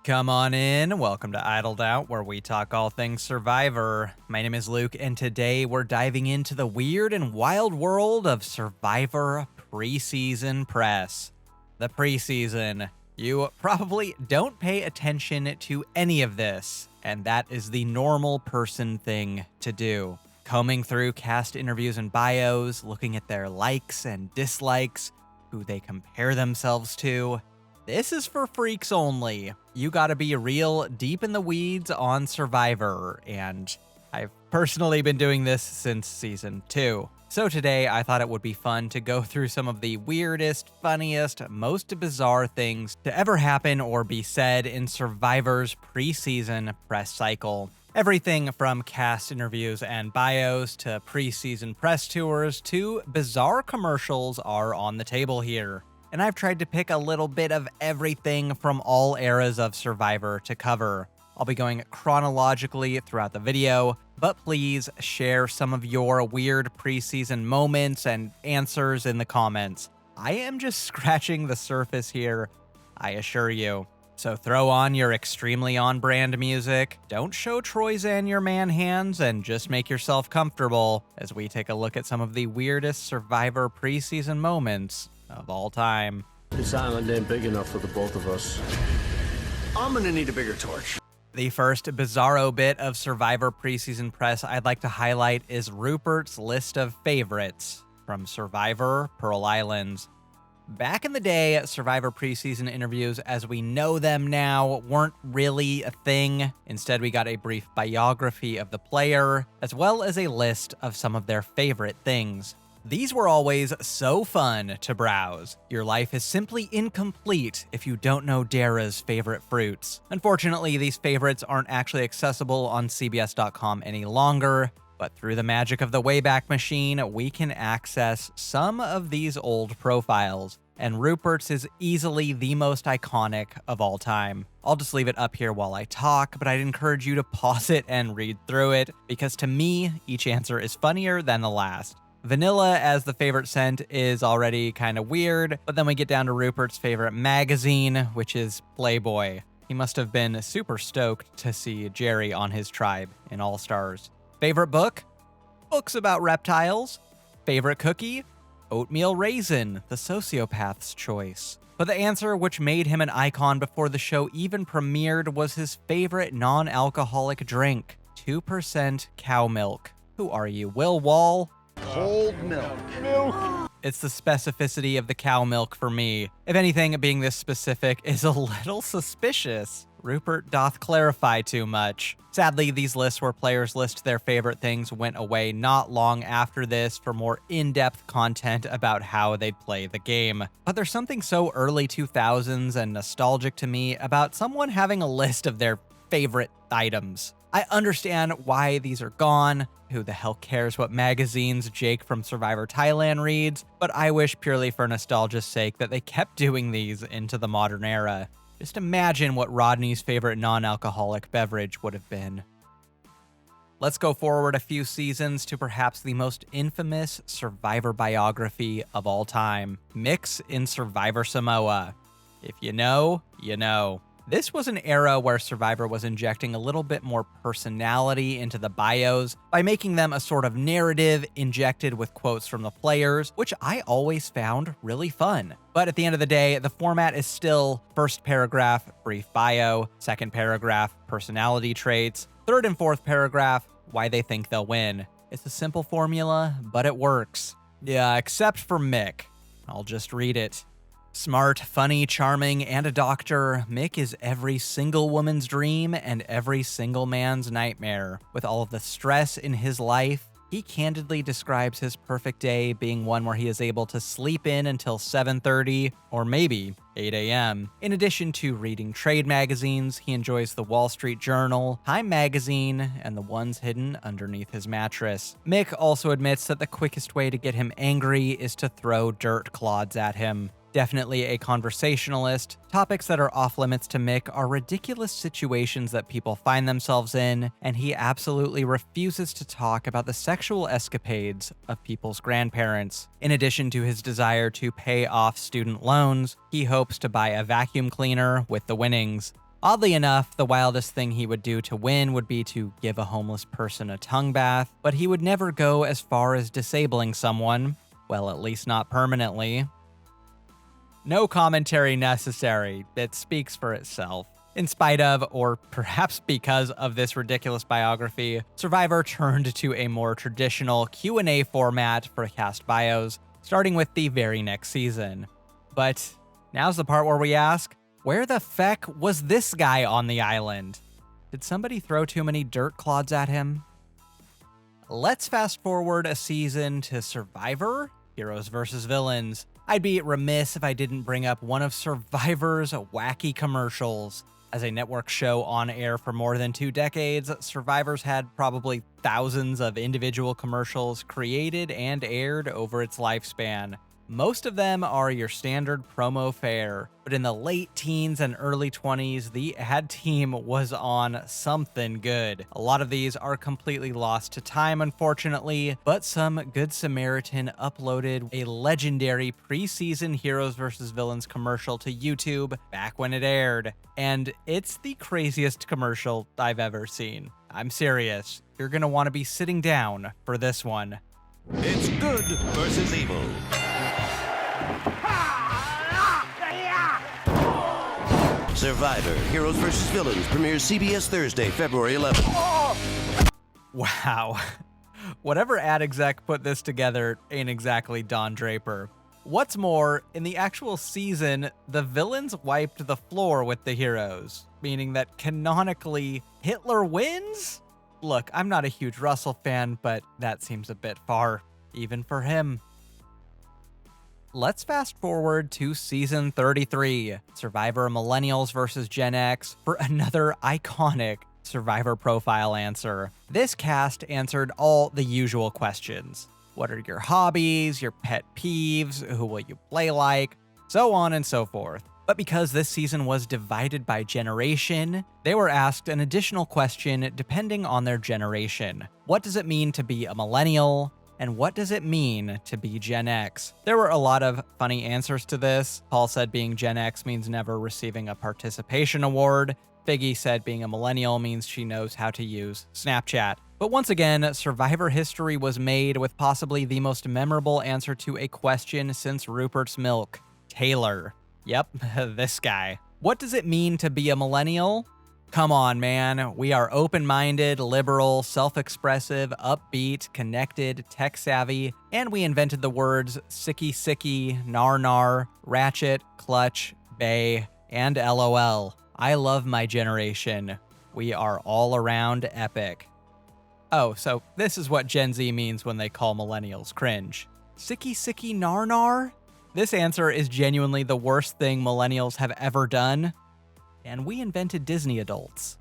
Come on in. Welcome to Idled Out, where we talk all things Survivor. My name is Luke, and today we're diving into the weird and wild world of Survivor preseason press. The preseason. You probably don't pay attention to any of this, and that is the normal person thing to do. Combing through cast interviews and bios, looking at their likes and dislikes, who they compare themselves to. This is for freaks only. You gotta be real deep in the weeds on Survivor, and I've personally been doing this since season 2. So today I thought it would be fun to go through some of the weirdest, funniest, most bizarre things to ever happen or be said in Survivor's preseason press cycle. Everything from cast interviews and bios to preseason press tours to bizarre commercials are on the table here. And I've tried to pick a little bit of everything from all eras of Survivor to cover. I'll be going chronologically throughout the video, but please share some of your weird preseason moments and answers in the comments. I am just scratching the surface here, I assure you. So throw on your extremely on-brand music, don't show Troyzan your man hands, and just make yourself comfortable as we take a look at some of the weirdest Survivor preseason moments of all time. This island ain't big enough for the both of us. I'm gonna need a bigger torch. The first bizarro bit of Survivor preseason press I'd like to highlight is Rupert's list of favorites from Survivor Pearl Islands. Back in the day, Survivor preseason interviews as we know them now weren't really a thing. Instead, we got a brief biography of the player, as well as a list of some of their favorite things. These were always so fun to browse. Your life is simply incomplete if you don't know Dara's favorite fruits. Unfortunately, these favorites aren't actually accessible on CBS.com any longer, but through the magic of the Wayback Machine, we can access some of these old profiles. And Rupert's is easily the most iconic of all time. I'll just leave it up here while I talk, but I'd encourage you to pause it and read through it, because to me, each answer is funnier than the last. Vanilla as the favorite scent is already kind of weird, but then we get down to Rupert's favorite magazine, which is Playboy. He must have been super stoked to see Jerry on his tribe in All Stars. Favorite book? Books about reptiles. Favorite cookie? Oatmeal Raisin, the sociopath's choice. But the answer which made him an icon before the show even premiered was his favorite non-alcoholic drink, 2% cow milk. Who are you, Will Wall? Cold milk. It's the specificity of the cow milk for me. If anything, being this specific is a little suspicious. Rupert doth clarify too much. Sadly, these lists where players list their favorite things went away not long after this for more in-depth content about how they'd play the game. But there's something so early 2000s and nostalgic to me about someone having a list of their favorite items. I understand why these are gone. Who the hell cares what magazines Jake from Survivor Thailand reads? But I wish purely for nostalgia's sake that they kept doing these into the modern era. Just imagine what Rodney's favorite non-alcoholic beverage would have been. Let's go forward a few seasons to perhaps the most infamous Survivor biography of all time, Mick's in Survivor Samoa. If you know, you know. This was an era where Survivor was injecting a little bit more personality into the bios by making them a sort of narrative injected with quotes from the players, which I always found really fun. But at the end of the day, the format is still first paragraph, brief bio, second paragraph, personality traits, third and fourth paragraph, why they think they'll win. It's a simple formula, but it works. Yeah, except for Mick. I'll just read it. Smart, funny, charming, and a doctor, Mick is every single woman's dream and every single man's nightmare. With all of the stress in his life, he candidly describes his perfect day being one where he is able to sleep in until 7:30 or maybe 8 a.m. In addition to reading trade magazines, he enjoys the Wall Street Journal, Time Magazine, and the ones hidden underneath his mattress. Mick also admits that the quickest way to get him angry is to throw dirt clods at him. Definitely a conversationalist, topics that are off limits to Mick are ridiculous situations that people find themselves in, and he absolutely refuses to talk about the sexual escapades of people's grandparents. In addition to his desire to pay off student loans, he hopes to buy a vacuum cleaner with the winnings. Oddly enough, the wildest thing he would do to win would be to give a homeless person a tongue bath, but he would never go as far as disabling someone. Well, at least not permanently. No commentary necessary. It speaks for itself. In spite of, or perhaps because of this ridiculous biography, Survivor turned to a more traditional Q&A format for cast bios, starting with the very next season. But now's the part where we ask, where the feck was this guy on the island? Did somebody throw too many dirt clods at him? Let's fast forward a season to Survivor, Heroes vs. Villains. I'd be remiss if I didn't bring up one of Survivor's wacky commercials. As a network show on air for more than 2 decades, Survivor's had probably thousands of individual commercials created and aired over its lifespan. Most of them are your standard promo fare, but in the late teens and early 20s, the ad team was on something good. A lot of these are completely lost to time, unfortunately, but some Good Samaritan uploaded a legendary preseason Heroes vs. Villains commercial to YouTube back when it aired, and it's the craziest commercial I've ever seen. I'm serious. You're gonna want to be sitting down for this one. It's good versus evil. Survivor, Heroes vs. Villains, premieres CBS Thursday, February 11th. Wow. Whatever ad exec put this together ain't exactly Don Draper. What's more, in the actual season, the villains wiped the floor with the heroes, meaning that canonically, Hitler wins? Look, I'm not a huge Russell fan, but that seems a bit far, even for him. Let's fast forward to season 33, Survivor Millennials vs. Gen X, for another iconic Survivor profile answer. This cast answered all the usual questions. What are your hobbies, your pet peeves, who will you play like, so on and so forth. But because this season was divided by generation, they were asked an additional question depending on their generation. What does it mean to be a millennial? And what does it mean to be Gen X? There were a lot of funny answers to this. Paul said being Gen X means never receiving a participation award. Figgy said being a millennial means she knows how to use Snapchat. But once again, Survivor history was made with possibly the most memorable answer to a question since Rupert's Milk. Taylor. Yep, this guy. What does it mean to be a millennial? Come on, man. We are open-minded, liberal, self-expressive, upbeat, connected, tech-savvy, and we invented the words sicky sicky, nar nar, ratchet, clutch, bay, and LOL. I love my generation. We are all around epic. Oh, so this is what Gen Z means when they call millennials cringe. Sicky sicky, nar nar? This answer is genuinely the worst thing millennials have ever done. And we invented Disney adults.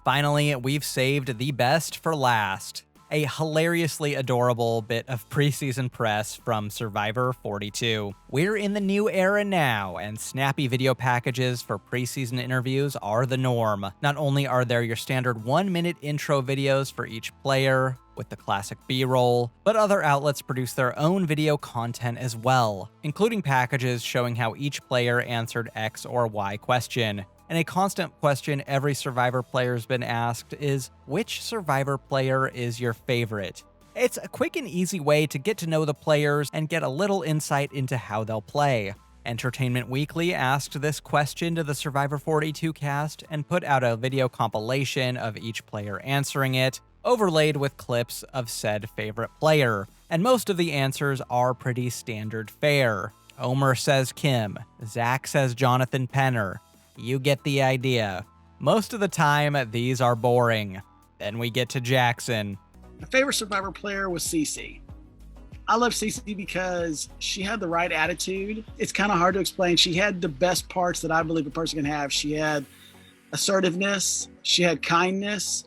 Finally, we've saved the best for last. A hilariously adorable bit of preseason press from Survivor 42. We're in the new era now, and snappy video packages for preseason interviews are the norm. Not only are there your standard 1-minute intro videos for each player, with the classic B-roll, but other outlets produce their own video content as well, including packages showing how each player answered X or Y question. And a constant question every Survivor player's been asked is, which Survivor player is your favorite? It's a quick and easy way to get to know the players and get a little insight into how they'll play. Entertainment Weekly asked this question to the Survivor 42 cast and put out a video compilation of each player answering it, overlaid with clips of said favorite player. And most of the answers are pretty standard fare. Omer says Kim, Zach says Jonathan Penner. You get the idea. Most of the time, these are boring. Then we get to Jackson. My favorite Survivor player was Cece. I love Cece because she had the right attitude. It's kind of hard to explain. She had the best parts that I believe a person can have. She had assertiveness. She had kindness.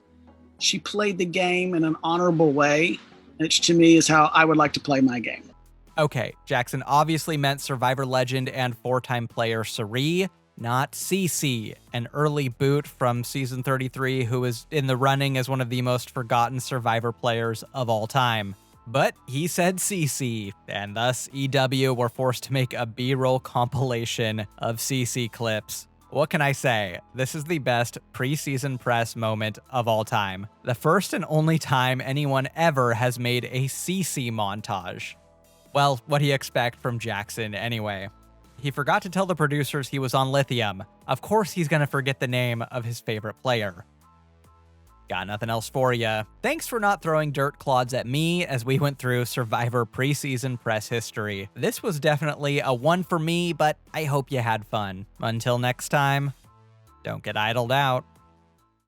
She played the game in an honorable way, which to me is how I would like to play my game. Okay, Jackson obviously meant Survivor legend and 4-time player Cirie, not Cece, an early boot from season 33 who is in the running as one of the most forgotten Survivor players of all time. But he said Cece, and thus EW were forced to make a B-roll compilation of Cece clips. What can I say? This is the best preseason press moment of all time. The first and only time anyone ever has made a CC montage. Well, what do you expect from Jackson anyway? He forgot to tell the producers he was on lithium. Of course he's gonna forget the name of his favorite player. Got nothing else for ya. Thanks for not throwing dirt clods at me as we went through Survivor preseason press history. This was definitely a one for me, but I hope you had fun. Until next time, don't get idled out.